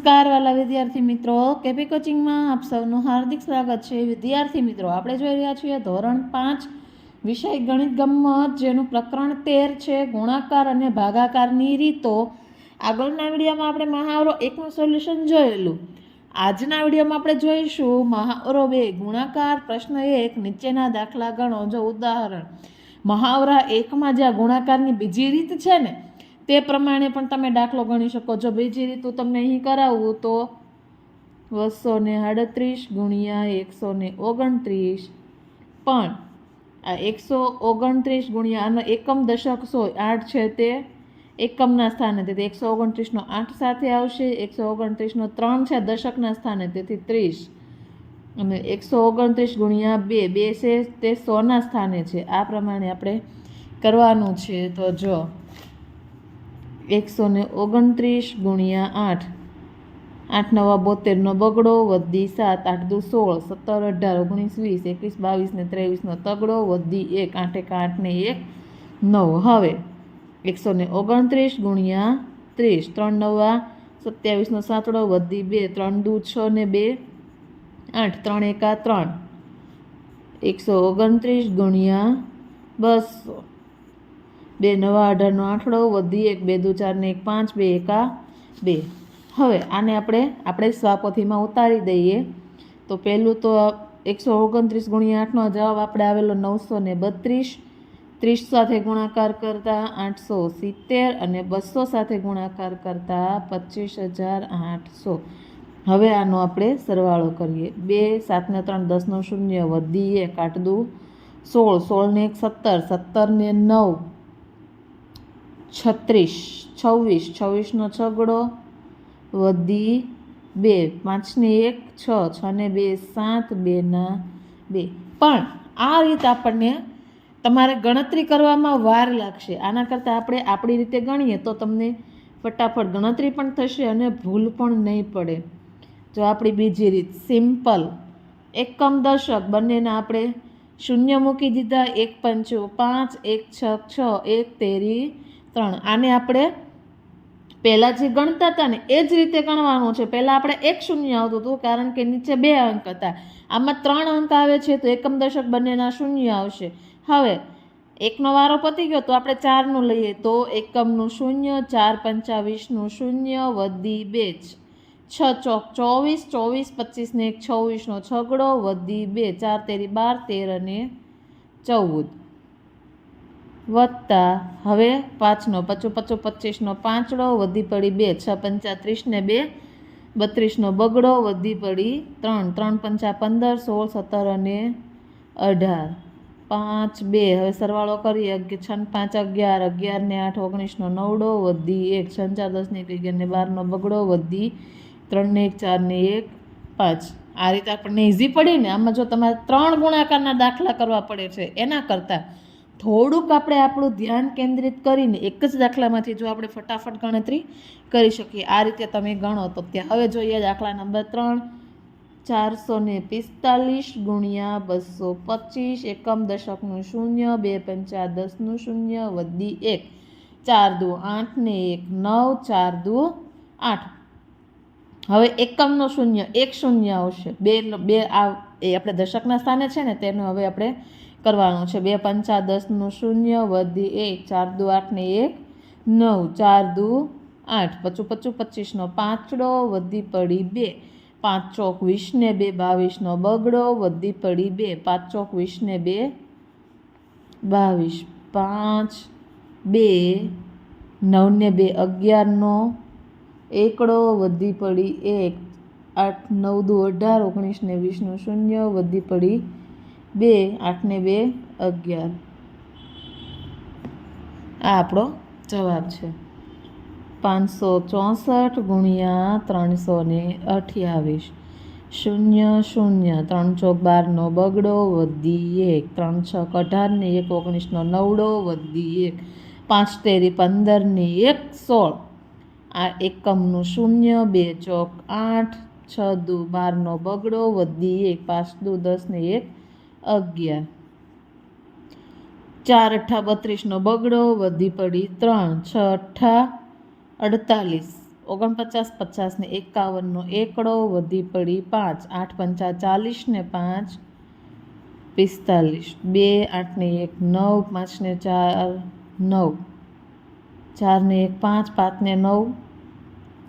નમસ્કાર વાલા વિદ્યાર્થી મિત્રો, કેપી કોચિંગમાં આપ સૌનું હાર્દિક સ્વાગત છે। વિદ્યાર્થી મિત્રો, આપણે જોઈ રહ્યા છીએ ધોરણ 5 વિષય ગણિત ગમ્મત, જેનું પ્રકરણ 13 છે ગુણાકાર અને ભાગાકારની રીતો। આગળના વિડીયોમાં આપણે મહાવરો 1નું સોલ્યુશન જોયેલું। આજના વિડીયોમાં આપણે જોઈશું મહાવરો 2 ગુણાકાર પ્રશ્ન 1 નીચેના દાખલા ગણો। જો ઉદાહરણ મહાવરા 1માં જ્યાં ગુણાકારની બીજી રીત છે ને તે પ્રમાણે પણ તમે દાખલો ગણી શકો। જો બીજી રીત તમને અહીં કરાવું તો 238 ગુણ્યા 129, પણ આ 129 ગુણ્યા આનો એકમ દશક 8 છે તે એકમના સ્થાને, તેથી 129 નો 8 સાથે આવશે। 129 નો 3 છે દશકના સ્થાને, તેથી 30, અને 129 ગુણ્યા 2 છે તે 100ના સ્થાને છે। આ પ્રમાણે આપણે કરવાનું છે। તો જો 129 ગુણ્યા 8, 8 9 72 નો બગડો વધી 7, 8 દુ 16, 17 18 19 20 21 22 ને 23 નો તગડો વધી 1, 8 1 8 ને 1 9। હવે 129 ગુણ્યા 30, 3 9 27 નો સાતડો વધી 2, 3 દુ 6 ને 2 8, 3 1 3, 129 ગુણ્યા 200, 2 9 18 નો આઠડો વધી 1, 2 દુ 4 ને 1 5, 2 1 2। હવે આને આપણે સ્વાપોથીમાં ઉતારી દઈએ। તો પહેલું તો 129 ગુણ્યા 8નો જવાબ આપણે આવેલો 932, 30 સાથે ગુણાકાર કરતા 870, અને 200 સાથે ગુણાકાર કરતા 25800। હવે આનો આપણે સરવાળો કરીએ। 2 7 ને 3 10 નો 0 વધી 1, 8 દુ 16, 16 ને 1 17, 17 ને 9 36, 26, 26 નો છગડો વધી 2, 5 ને 1 6, 6 ને 2 7, 2 ના 2। પણ આ રીત આપણને તમારે ગણતરી કરવામાં વાર લાગશે। આના કરતાં આપણે આપણી રીતે ગણીએ તો તમને ફટાફટ ગણતરી પણ થશે અને ભૂલ પણ નહીં પડે। જો આપણી બીજી રીત સિમ્પલ એકમ દશક બંનેના આપણે શૂન્ય મૂકી દીધા, 1 5 5, 1 6 6, 1 તેરી 3। આને આપણે પહેલાં જે ગણતા હતા ને એ જ રીતે ગણવાનું છે। પહેલાં આપણે 1 શૂન્ય આવતું હતું કારણ કે નીચે 2 અંક હતા, આમાં 3 અંક આવે છે તો એકમ દશક બંનેના શૂન્ય આવશે। હવે 1નો વારો પતી ગયો તો આપણે 4નું લઈએ, તો એકમનું શૂન્ય, 4 5 20નું શૂન્ય વધી 2, 6 ચોક 24, 24 25 ને 1 26 નો છગડો વધી 2, 4 તેરી 12, 13 અને 14 વત્તા હવે 5 નો 5 5 25 નો પાંચડો વધી પડી 2, 6 5 30 ને 2 32 નો બગડો વધી પડી 3, 3 5 15, 16 17 અને 18, 5 2। હવે સરવાળો કરીએ, 6 5 11, 11 ને 8 19 નો નવડો વધી 1, 6 4 10 ને 1 11 ને 12 નો બગડો વધી 3 ને 1 4 ને 1 5। આ રીતે આપણને ઇઝી પડી ને। આમાં જો તમારે 3 ગુણાકારના દાખલા કરવા પડે છે એના કરતાં થોડુંક આપણે આપણું ધ્યાન કેન્દ્રિત કરીને એક જ દાખલામાંથી જો આપણે ફટાફટ ગણતરી કરી શકીએ। આ રીતે તમે ગણો તો ત્યાં હવે જોઈએ દાખલા નંબર 3, 445 ગુણ્યા 225, એકમ દશકનું શૂન્ય, 2 5 10નું શૂન્ય વધી 1, 4 દુ 8 ને 1 9, 4 દુ 8। હવે એકમનો શૂન્ય 1 શૂન્ય આવશે, 2 આ એ આપણે દશકના સ્થાને છે ને તેનું હવે આપણે કરવાનું છે। 2 5 10નું શૂન્ય વધી 1, 4 દુ 8 ને 1 9, 4 દુ 8, 25 25 25 નો પાંચડો વધી પડી 2, 5 ચોક 20 ને 2 22 નો બગડો વધી પડી 2, 5 ચોક 20 ને 2 22, 5 2 9 ને 2 11 નો એકડો વધી પડી 1, 8 9 દુ 18, 19 ને 20 નું શૂન્ય વધી પડી 2, 8 ને 2 11। આ આપણો જવાબ છે। 564 ગુણ્યા 328, 0 0, 3 ચોક 12 નો બગડો વધી 1, 3 6 18 ને 1 19 નો નવડો વધી 1, 5 તેરી 15 ને 1 16। આ એકમનું શૂન્ય, 2 ચોક 8, 6 દુ 12 નો બગડો વધી 1, 5 દુ 10 ને 1 11, 4 8 32 નો બગડો વધી પડી 3, 6 8 48, 49 50 ને 51નો એકડો વધી પડી 5 8 પંચા 40 ને 5 45 2 8 ને 1 9 5 ને 4 9 4 ને 1 5 5 ને 9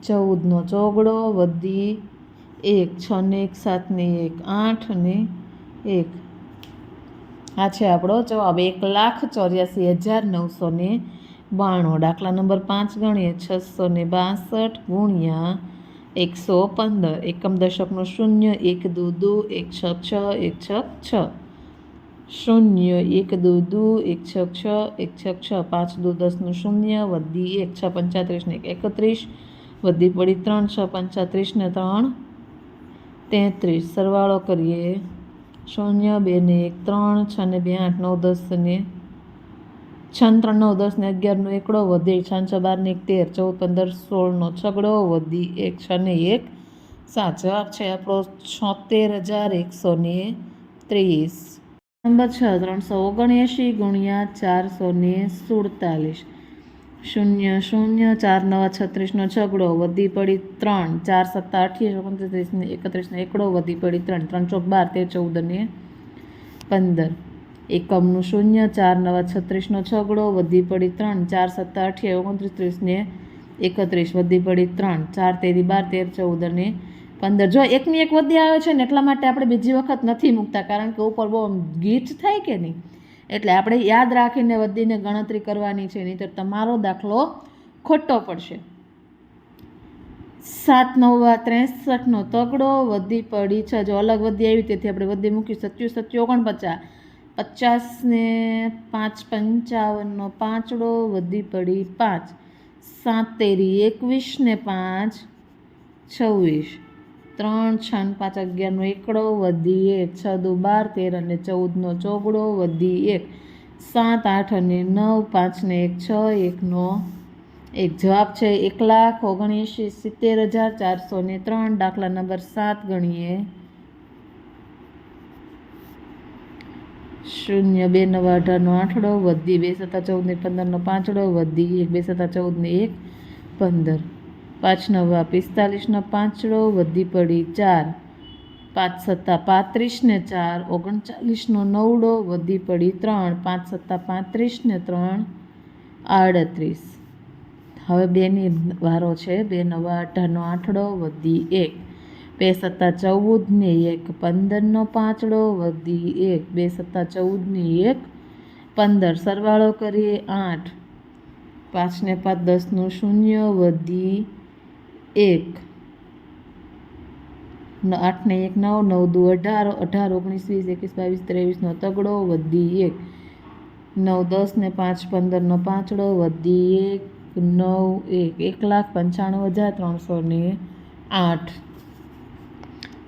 14નો ચોગડો વધી 1 6 ને 1 7 ને 1 8 ને 1 આ છે આપણો જવાબ 1,84,992. દાખલા નંબર 5 ગણીએ 662 ગુણ્યા 115 એકમ દશકનું શૂન્ય 1 2 2 1 6 6 1 6 6 શૂન્ય 1 2 2 1 6 6 1 6 6 5 2 10નું શૂન્ય વધી 1 6 35 ને 1 31 વધી પડી 3 6 35 ને 3 33 સરવાળો કરીએ 0 2 ને 1 3 6 ને 2 8 9 10 ને 6 3 9 10 ને 11નો એકડો વધી 6 6 12 ને 1 13 14 15 16નો છગડો વધી 1 6 ને 1 7 જવાબ છે આપણો 76,130. નંબર 6 379 ગુણ્યા 447 0 0 4 9 36નો છગડો વધી પડી 3 4 7 28 29 ને 31નો એકડો વધી પડી 3 3 ચોક 12 13 14 ને 15 એકમનું શૂન્ય 4 9 36નો છગડો વધી પડી 3 4 7 28 29 ને 31 વધી પડી 3 4 તેરી 12 13 14 ને 15 જો એકની એક વધી આવે છે ને એટલા માટે આપણે બીજી વખત નથી મૂકતા કારણ કે ઉપર બહુ ગીચ થાય કે નહીં એટલે આપણે યાદ રાખીને વધીને ગણતરી કરવાની છે નહીં તો તમારો દાખલો ખોટો પડશે. 7 9 63નો તગડો વધી પડી 6 જો અલગ વધી આવી તેથી આપણે વધી મૂકી 27 49 50 ને 5 55નો પાંચડો વધી પડી 5 7 તેરી 21 ને 5 26 3 6 5 11નો એકડો વધી 1 6 2 12 13 અને 14નો ચોગડો વધી 1 7 8 અને 9 5 ને 1 6 1નો 1 જવાબ છે 1,79,70,403. દાખલા નંબર 7 ગણીએ 0 2 9 18નો આઠડો વધી 2 7 14 ને 15નો પાંચડો વધી 1 2 7 14 ને 1 15 5 9 45નો પાંચડો વધી પડી 4 5 7 35 ને 4 39નો નવડો વધી પડી 3 5 7 35 ને 3 38 હવે 2ની વારો છે 2 9 18નો આઠડો વધી 1 2 7 14 ને 1 15નો પાંચડો વધી 1 2 7 14 ને 1 15 સરવાળો કરીએ 8 5 ને 5 10નું શૂન્ય વધી 1 8 ને 1 9 9 2 18 18 19 20 21 22 23નો તગડો વધી 1 9 10 ને 5 15નો પાંચડો વધી 1 9 1 1,95,308.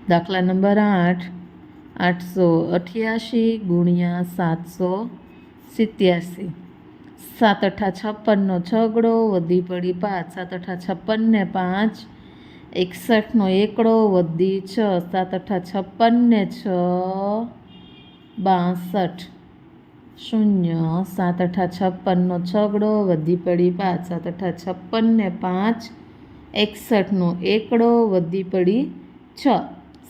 દાખલા નંબર 8 888 ગુણ્યા 787 7 8 56નો છગડો વધી પડી 5 7 8 56 ને 5 61નો એકડો વધી 6 7 8 56 ને 6 62 0 7 8 56નો છગડો વધી પડી 5 7 8 56 ને 5 61નો એકડો વધી પડી 6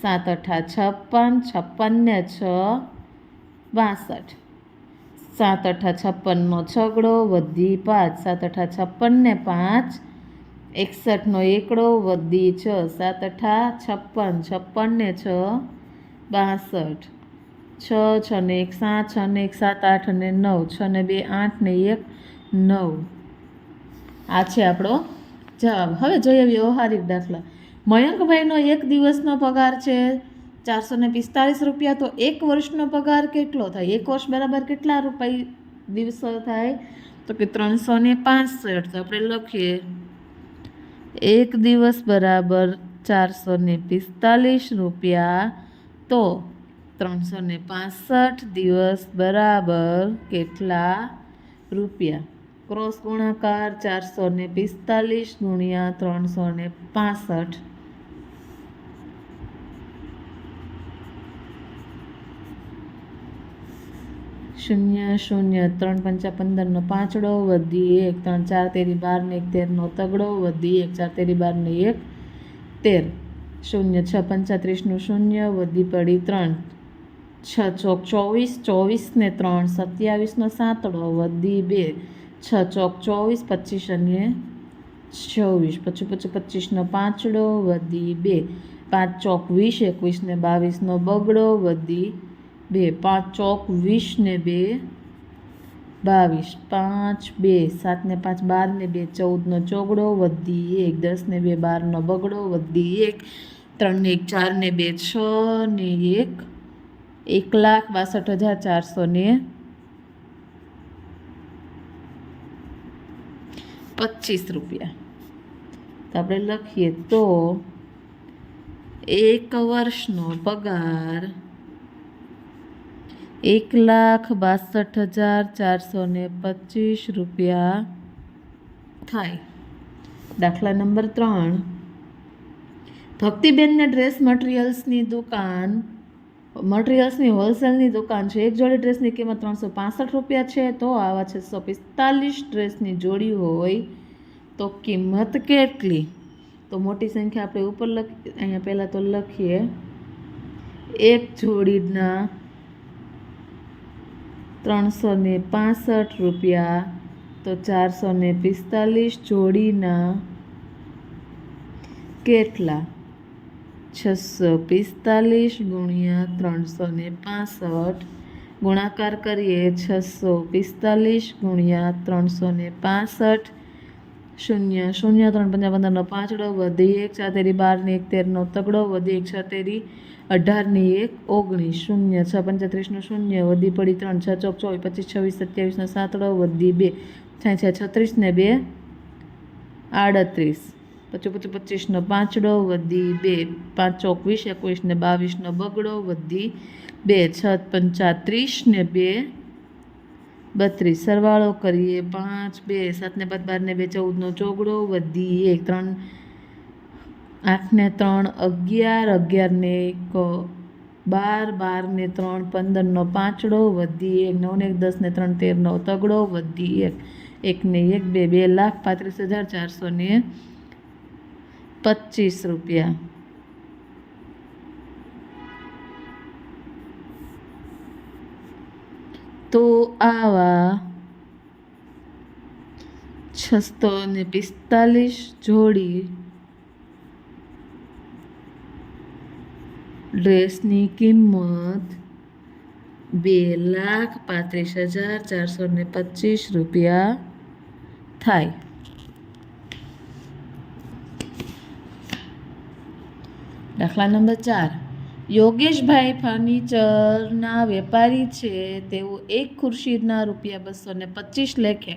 7 8 56 56 ને 6 62 7 8 56નો છગડો વધી 5 7 8 56 ને 5 61નો એકડો વધી 6 7 8 56 56 ને 6 62 6 6 ને 1 7 6 ને 1 7 8 અને 9 6 ને 2 8 ને 1 9 આ છે આપણો જવાબ. હવે જોઈએ વ્યવહારિક દાખલા. મયંકભાઈનો એક દિવસનો પગાર છે 445 રૂપિયા તો એક વર્ષનો પગાર કેટલો થાય? એક વર્ષ બરાબર કેટલા રૂપિયા દિવસો થાય? તો કે 365. તો આપણે લખીએ એક દિવસ બરાબર 445 રૂપિયા તો 365 દિવસ બરાબર કેટલા રૂપિયા? ક્રોસ ગુણાકાર 445 ગુણ્યા 365 0 શૂન્ય શૂન્ય 3 પંચા 15નો પાંચડો વધી 1 3 4 તેરી 12 ને 1 13નો તગડો વધી 1 4 તેરી 12 ને 1 13 શૂન્ય 6 પંચા 30નું શૂન્ય વધી પડી 3 6 ચોક 24 24 ને 3 27નો સાતડો વધી 2 6 ચોક 24 25 અને 26 પછી 25નો પાંચડો વધી 2 5 ચોક 20 21 ને 22નો બગડો વધી 2 5 ચોક 20 ને 2 22 5 2 7 ને 5 12 ને 2 14નો ચોગડો વધી 1 10 ને 2 12નો બગડો વધી 1 3 ને 1 4 ને 2 6 ને 1 1,62,425 રૂપિયા. તો આપણે લખીએ તો એક વર્ષનો પગાર 1,62,425 રૂપિયા થાય. દાખલા નંબર 3. ભક્તિબેનને ડ્રેસ મટીરિયલ્સની હોલસેલની દુકાન છે. એક જોડી ડ્રેસની કિંમત 365 રૂપિયા છે. તો આવા 645 ડ્રેસની જોડી હોય તો કિંમત કેટલી? તો મોટી સંખ્યા આપણે ઉપર અહીંયા પહેલાં તો લખીએ. એક જોડીના 365 રૂપિયા તો 445 જોડીના કેટલા? 645 ગુણ્યા 365 ગુણાકાર કરીએ 645 ગુણ્યા 365 શૂન્ય શૂન્ય 3 પંચા 15નો પાંચડો વધી 1 4 તેરી 12 ને 1 13નો તગડો વધી 1 6 તેરી 18 ને 1 19 શૂન્ય 6 પંચા 30નું શૂન્ય વધી પડી 3 6 ચોક 24 25 26 27નો સાતડો વધી 2 6 36 ને 2 38 25 25નો પાંચડો વધી 2 5 ચોક 20 21 ને 22નો બગડો વધી 2 6 પંચા 30 ને 2 32 સરવાળો કરીએ 5 2 7 ને 5 12 ને 2 14નો ચોગડો વધી 1 3 8 ને 3 11 11 ને 1 12 12 ને 3 15નો પાંચડો વધી 1 9 ને 1 10 ને 3 13નો તગડો વધી 1 ને 1 2 2,35,425 રૂપિયા. તો આવા 645 જોડી ડ્રેસની કિંમત 2,35,425 રૂપિયા થાય. દાખલા નંબર 4. યોગેશભાઈ ફર્નિચરના વેપારી છે. તેઓ એક ખુરશીના ₹225 લેખે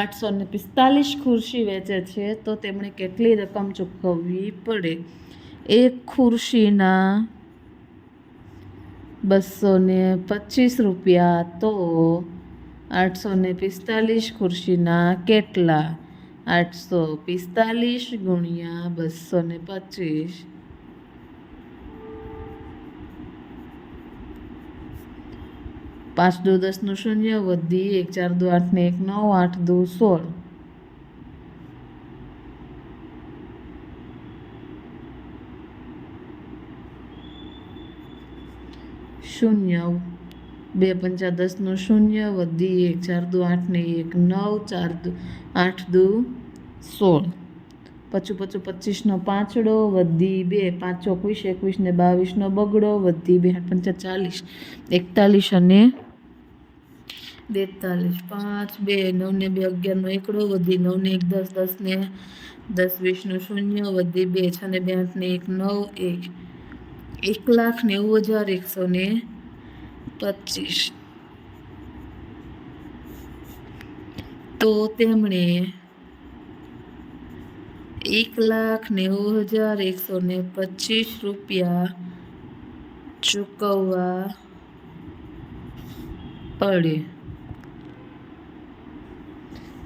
845 ખુરશી વેચે છે. તો તેમણે કેટલી રકમ ચૂકવવી પડે? એક ખુરશીના 225 રૂપિયા તો 845 ખુરશીના કેટલા? 845 ગુણ્યા 225 5 2 10નું શૂન્ય વધી 1 4 2 8 ને 1 9 8 2 16 શૂન્ય 2 પંચા 10નું શૂન્ય વધી 1 4 2 8 ને 1 9 4 2 8 2 16 25 25નો પાંચડો વધી 2 5 ચોક 20 21 ને 22નો બગડો વધી 2 8 પંચા 40 41 અને 42 5 2 9 ને 2 11નો એકડો વધી 9 ને 1 10 10 ને 10 20નું શૂન્ય વધી 2 6 ને 2 8 ને 1 9 1 1,90,125 તો તેમણે 1,90,125 રૂપિયા ચૂકવવા પડે.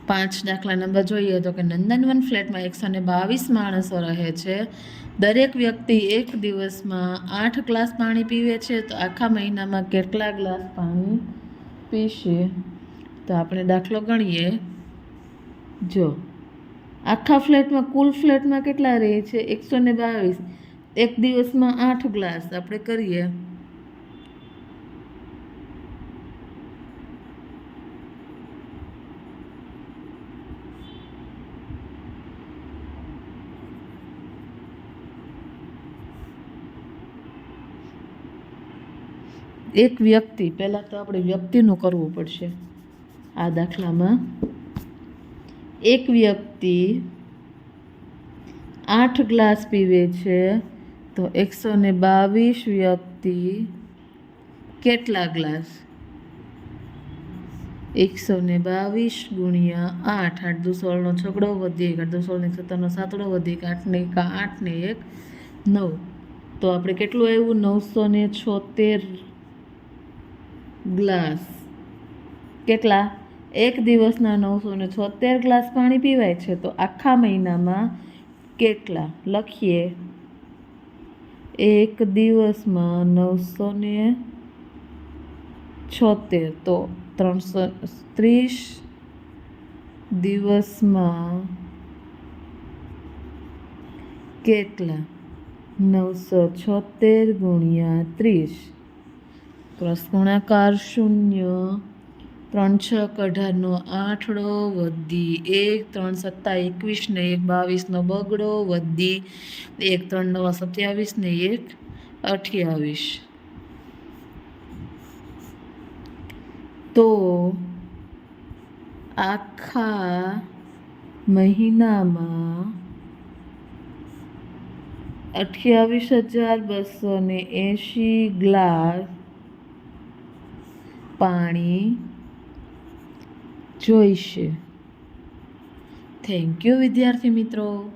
5 દાખલા નંબર જોઈએ તો કે નંદનવન ફ્લેટમાં 122 માણસો રહે છે. દરેક વ્યક્તિ એક દિવસમાં 8 ગ્લાસ પાણી પીવે છે. તો આખા મહિનામાં કેટલા ગ્લાસ પાણી પીશે તો આપણે દાખલો ગણીએ. જો આખા ફ્લેટમાં કુલ ફ્લેટમાં કેટલા રહે છે? 122. એક દિવસમાં 8 ગ્લાસ આપણે કરીએ. એક વ્યક્તિ, પહેલાં તો આપણે વ્યક્તિનું કરવું પડશે આ દાખલામાં. એક વ્યક્તિ 8 ગ્લાસ પીવે છે તો 122 વ્યક્તિ કેટલા ગ્લાસ? 122 ગુણ્યા 8. 8 દુ 16નો છગડો વધી 1, 8 દુ 16 ને 17નો સાતડો વધી 1, 8 ને 8 ને 1 9. તો આપણે કેટલું આવ્યું? 976 ગ્લાસ. કેટલા? એક દિવસના 976 ગ્લાસ પાણી પીવાય છે. તો આખા મહિનામાં કેટલા? લખીએ. એક દિવસમાં 976 તો 330 દિવસમાં કેટલા? 976 ગુણ્યા 30. ક્રોસ ગુણાકાર 0. 3 6 18નો આઠડો વધી 1, 3 7 21 ને 1 22નો બગડો વધી 1, 3 9 27 ને 1 28. તો આખા મહિનામાં 28,280 ગ્લાસ પાણી જોઈશે. થેન્ક યુ વિદ્યાર્થી મિત્રો.